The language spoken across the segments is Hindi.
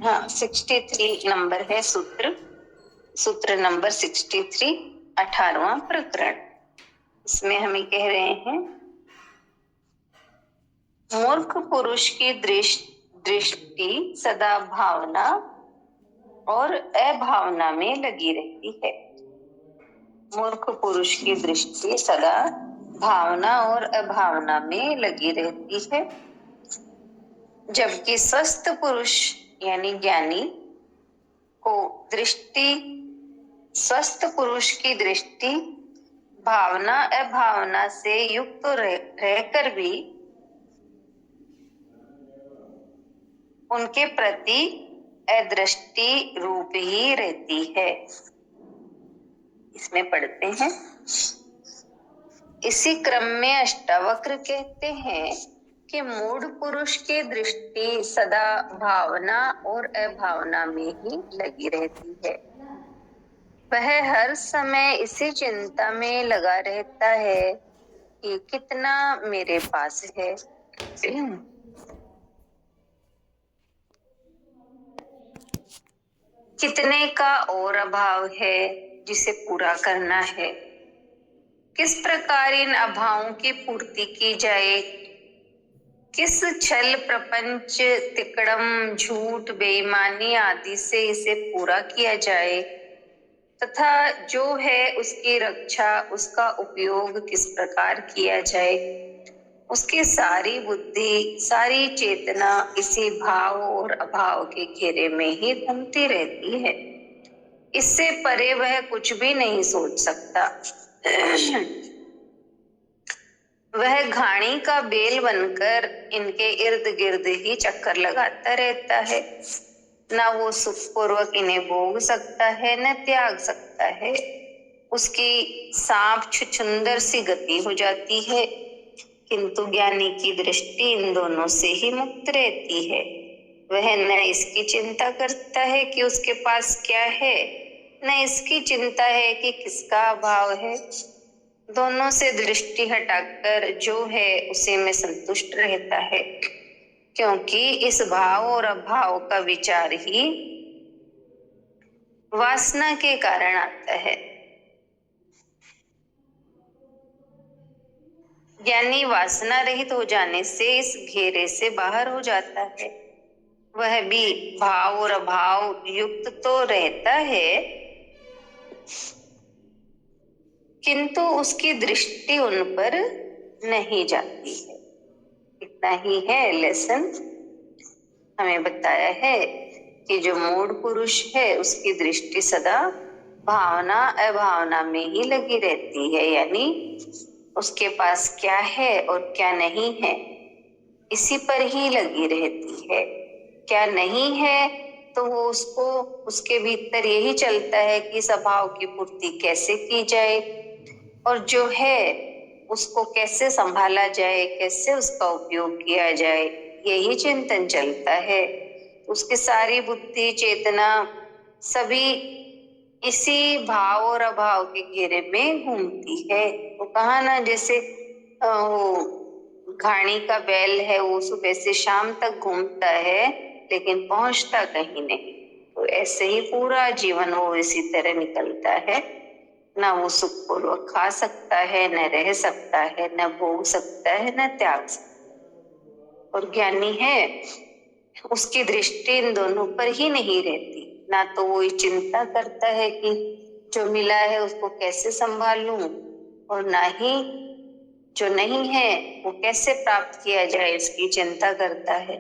हाँ 63 नंबर है सूत्र नंबर 63, 18वां प्रकरण। इसमें हमें कह रहे हैं मूर्ख पुरुष की दृष्टि सदा भावना और अभावना में लगी रहती है। मूर्ख पुरुष की दृष्टि सदा भावना और अभावना में लगी रहती है, जबकि स्वस्थ पुरुष यानी ज्ञानी को स्वस्थ पुरुष की दृष्टि भावना अभावना से युक्त रहकर भी उनके प्रति अदृष्टि रूप ही रहती है। इसमें पढ़ते हैं, इसी क्रम में अष्टावक्र कहते हैं कि मूढ़ पुरुष की दृष्टि सदा भावना और अभावना में ही लगी रहती है। वह हर समय इसी चिंता में लगा रहता है कि कितना मेरे पास है, कितने का और अभाव है जिसे पूरा करना है, किस प्रकार इन अभावों की पूर्ति की जाए, किस छल प्रपंच तिकड़म झूठ बेईमानी आदि से इसे पूरा किया जाए, तथा जो है उसकी रक्षा उसका उपयोग किस प्रकार किया जाए। उसकी सारी बुद्धि सारी चेतना इसी भाव और अभाव के घेरे में ही घूमती रहती है। इससे परे वह कुछ भी नहीं सोच सकता। वह घाणी का बेल बनकर इनके इर्द गिर्द ही चक्कर लगाता रहता है। न वो सुखपूर्वक इन्हें भोग सकता है न त्याग सकता है। उसकी सांप छुछुंदर सी गति हो जाती है, किंतु ज्ञानी की दृष्टि इन दोनों से ही मुक्त रहती है। वह न इसकी चिंता करता है कि उसके पास क्या है, न इसकी चिंता है कि किसका अभाव है। दोनों से दृष्टि हटाकर जो है उसी में संतुष्ट रहता है, क्योंकि इस भाव और अभाव का विचार ही वासना के कारण आता है। ज्ञानी वासना रहित हो जाने से इस घेरे से बाहर हो जाता है। वह भी भाव और अभाव युक्त तो रहता है, किंतु उसकी दृष्टि उन पर नहीं जाती है। इतना ही है लेसन। हमें बताया है कि जो मूढ़ पुरुष है उसकी दृष्टि सदा भावना अभावना में ही लगी रहती है, यानी उसके पास क्या है और क्या नहीं है इसी पर ही लगी रहती है। क्या नहीं है तो वो उसको उसके भीतर यही चलता है कि स्वभाव की पूर्ति कैसे की जाए, और जो है उसको कैसे संभाला जाए, कैसे उसका उपयोग किया जाए, यही चिंतन चलता है। उसकी सारी बुद्धि चेतना सभी इसी भाव और अभाव के घेरे में घूमती है। वो कहा ना, जैसे वो घाणी का बैल है, वो सुबह से शाम तक घूमता है लेकिन पहुंचता कहीं नहीं। तो ऐसे ही पूरा जीवन वो इसी तरह निकलता है। ना वो सुखपूर्वक खा सकता है, न रह सकता है, न भोग सकता है, न त्याग सकता है। और ज्ञानी है उसकी दृष्टि इन दोनों पर ही नहीं रहती। ना तो वो चिंता करता है कि जो मिला है उसको कैसे संभालूं, और ना ही जो नहीं है वो कैसे प्राप्त किया जाए इसकी चिंता करता है।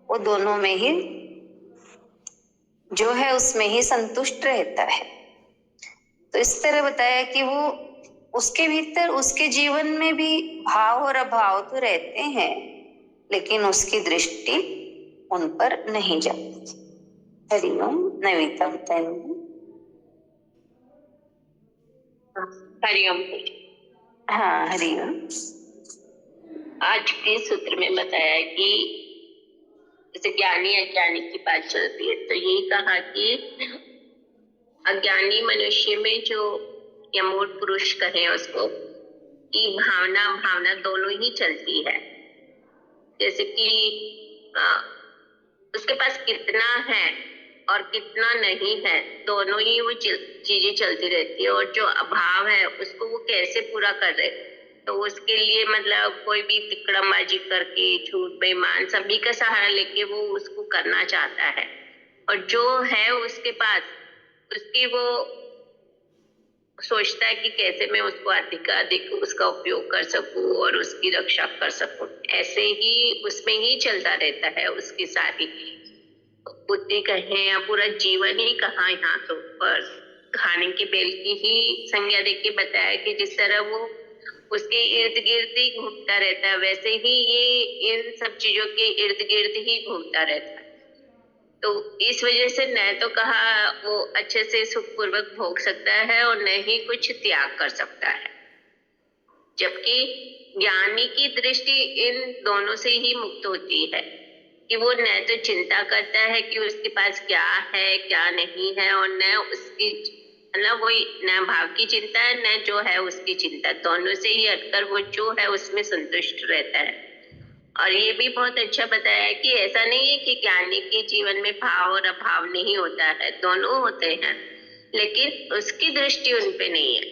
वो दोनों में ही जो है उसमें ही संतुष्ट रहता है। तो इस तरह बताया कि वो उसके भीतर उसके जीवन में भी भाव और अभाव तो रहते हैं, लेकिन उसकी दृष्टि उन पर नहीं जाती। हरिओम। नविता बताएंगे। हरिओम। हाँ हरिओम। आज के सूत्र में बताया कि जैसे ज्ञानी अज्ञानी की बात चलती है, तो यही कहा कि अज्ञानी मनुष्य में जो या मूढ़ पुरुष कहे उसको, कि भावना भावना दोनों ही चलती है। जैसे कि उसके पास कितना है और कितना नहीं है, दोनों ही वो चीजें चलती रहती है। और जो अभाव है उसको वो कैसे पूरा कर रहे, तो उसके लिए मतलब कोई भी तिकड़मबाजी करके, झूठ बेईमान सभी का सहारा लेके वो उसको करना चाहता है। और जो है उसके पास, उसकी वो सोचता है कि कैसे मैं उसको अधिक उसका उपयोग कर सकूं और उसकी रक्षा कर सकूं। ऐसे ही उसमें ही चलता रहता है। उसकी सारी बुद्धि कहें या पूरा जीवन ही कहाँ यहाँ तो पर खाने के बेल की ही संज्ञा देके के बताया कि जिस तरह वो उसके इर्द गिर्द ही घूमता रहता है, वैसे ही ये इन सब चीजों के इर्द गिर्द ही घूमता रहता है। तो इस वजह से न तो कहा वो अच्छे से सुखपूर्वक भोग सकता है और न ही कुछ त्याग कर सकता है। जबकि ज्ञानी की दृष्टि इन दोनों से ही मुक्त होती है कि वो न तो चिंता करता है कि उसके पास क्या है क्या नहीं है, और न उसकी मतलब वही न भाव की चिंता है न जो है उसकी चिंता, दोनों से ही हटकर वो जो है उसमें संतुष्ट रहता है। और ये भी बहुत अच्छा बताया है कि ऐसा नहीं है कि ज्ञानी के जीवन में भाव और अभाव नहीं होता है, दोनों होते हैं, लेकिन उसकी दृष्टि उन पे नहीं है।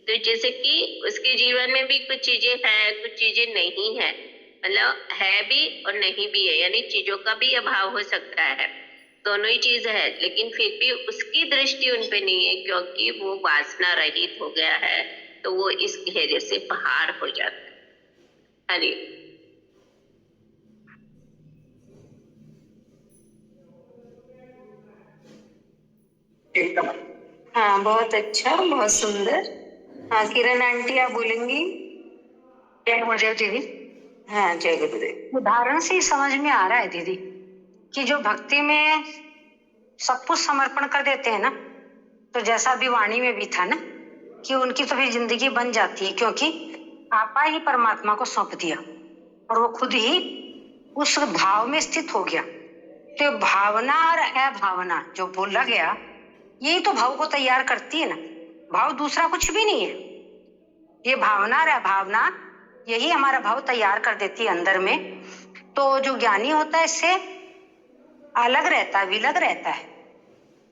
तो जैसे कि उसके जीवन में भी कुछ चीजें हैं, कुछ चीजें नहीं है, मतलब है भी और नहीं भी है, यानी चीजों का भी अभाव हो सकता है, दोनों ही चीज है, लेकिन फिर भी उसकी दृष्टि उन पे नहीं है क्योंकि वो वासना रहित हो गया है। तो वो इस घेरे से बाहर हो जाता है। हरि हाँ, बहुत अच्छा, बहुत सुंदर। हाँ, किरण आंटी आप बोलेंगी? जय गुरुदेव दीदी। हाँ, जय गुरुदेव। उदाहरण से ही समझ में आ रहा है दीदी कि जो भक्ति में सब कुछ समर्पण कर देते हैं ना, तो जैसा अभी वाणी में भी था ना कि उनकी तो भी जिंदगी बन जाती है, क्योंकि आपा ही परमात्मा को सौंप दिया और वो खुद ही उस भाव में स्थित हो गया। तो भावना और अभावना जो बोला गया, यही तो भाव को तैयार करती है ना। भाव दूसरा कुछ भी नहीं है, ये भावना और अभावना यही हमारा भाव तैयार कर देती है अंदर में। तो जो ज्ञानी होता है इससे अलग रहता है, विलग रहता है।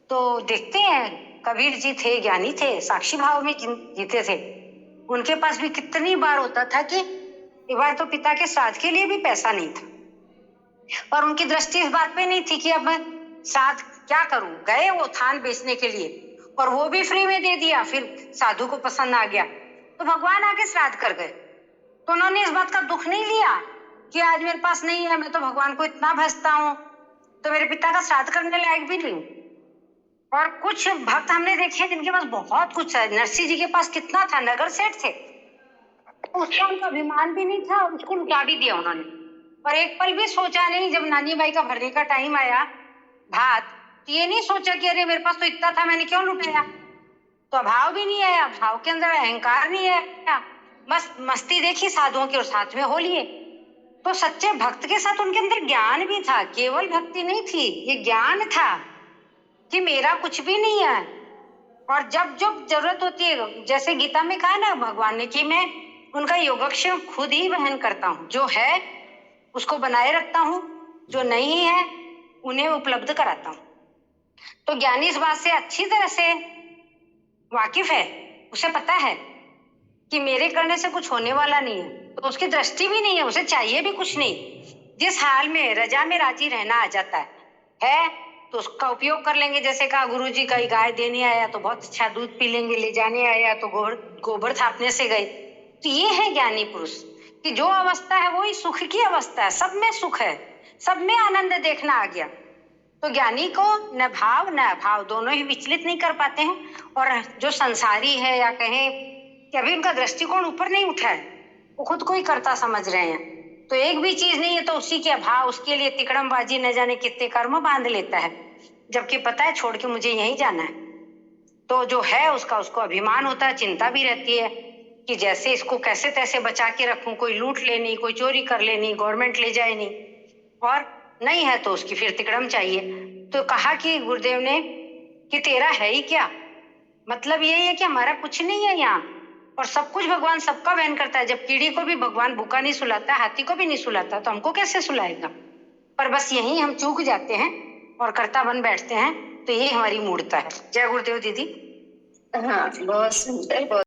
तो देखते हैं कबीर जी थे, ज्ञानी थे, साक्षी भाव में जीते थे। उनके पास भी कितनी बार होता था कि एक बार तो पिता के श्राद्ध के लिए भी पैसा नहीं था, और उनकी दृष्टि इस बात पे नहीं थी कि अब मैं श्राद्ध क्या करूं। गए वो थान बेचने के लिए और वो भी फ्री में दे दिया, फिर साधु को पसंद आ गया तो भगवान आके श्राद्ध कर गए। तो उन्होंने इस बात का दुख नहीं लिया कि आज मेरे पास नहीं है, मैं तो भगवान को इतना भजता हूँ तो मेरे पिता का श्राद्ध करने लायक भी नहीं हूँ। और कुछ भक्त हमने देखे जिनके पास बहुत कुछ है। नरसिंह जी के पास कितना था, नगर सेठ थे, तो उसका उनका अभिमान भी नहीं था, उसको लुटा भी दिया उन्होंने। और एक पल भी सोचा नहीं, जब नानी बाई का भरने का टाइम आया भात, तो ये नहीं सोचा कि अरे मेरे पास तो इतना था, मैंने क्यों लुटाया। तो अभाव भी नहीं आया, भाव के अंदर अहंकार नहीं आया, बस मस्ती देखी साधुओं की और साथ में हो लिए। तो सच्चे भक्त के साथ उनके अंदर ज्ञान भी था, केवल भक्ति नहीं थी, ये ज्ञान था कि मेरा कुछ भी नहीं है। और जब जब जरूरत होती है, जैसे गीता में कहा ना भगवान ने कि मैं उनका योगक्षेम खुद ही वहन करता हूँ, जो है उसको बनाए रखता हूँ, जो नहीं है उन्हें उपलब्ध कराता हूँ। तो ज्ञानी इस बात से अच्छी तरह से वाकिफ है, उसे पता है कि मेरे करने से कुछ होने वाला नहीं है, तो उसकी दृष्टि भी नहीं है, उसे चाहिए भी कुछ नहीं। जिस हाल में रजा में राजी रहना आ जाता है तो उसका उपयोग कर लेंगे। जैसे कहा गुरु जी कहीं गाय देने आया तो बहुत अच्छा दूध पी लेंगे, ले जाने आया तो गोबर थापने से गए। तो ये है ज्ञानी पुरुष कि जो अवस्था है वही सुख की अवस्था है, सब में सुख है, सब में आनंद देखना आ गया। तो ज्ञानी को न भाव न अभाव दोनों ही विचलित नहीं कर पाते हैं। और जो संसारी है या कहें कि अभी उनका दृष्टिकोण ऊपर नहीं उठा है, वो खुद को ही करता समझ रहे हैं, तो एक भी चीज नहीं है तो उसी के अभाव, उसके लिए तिकड़मबाजी न जाने कितने कर्म बांध लेता है, जबकि पता है छोड़ के मुझे यहीं जाना है। तो जो है उसका उसको अभिमान होता है, चिंता भी रहती है कि जैसे इसको कैसे तैसे बचा के रखूं, कोई लूट लेनी, कोई चोरी कर लेनी, गवर्नमेंट ले जाए नहीं, और नहीं है तो उसकी फिर तिकड़म चाहिए। तो कहा कि गुरुदेव ने कि तेरा है ही क्या, मतलब यही है कि हमारा कुछ नहीं है यहाँ, और सब कुछ भगवान सबका वहन करता है। जब कीड़ी को भी भगवान भूखा नहीं सुलाता, हाथी को भी नहीं सुलाता, तो हमको कैसे सुलाएगा। पर बस यही हम चूक जाते हैं और कर्ता बन बैठते हैं, तो यही हमारी मूर्खता है। जय गुरुदेव दीदी। हाँ, बहुत सुंदर, बहुत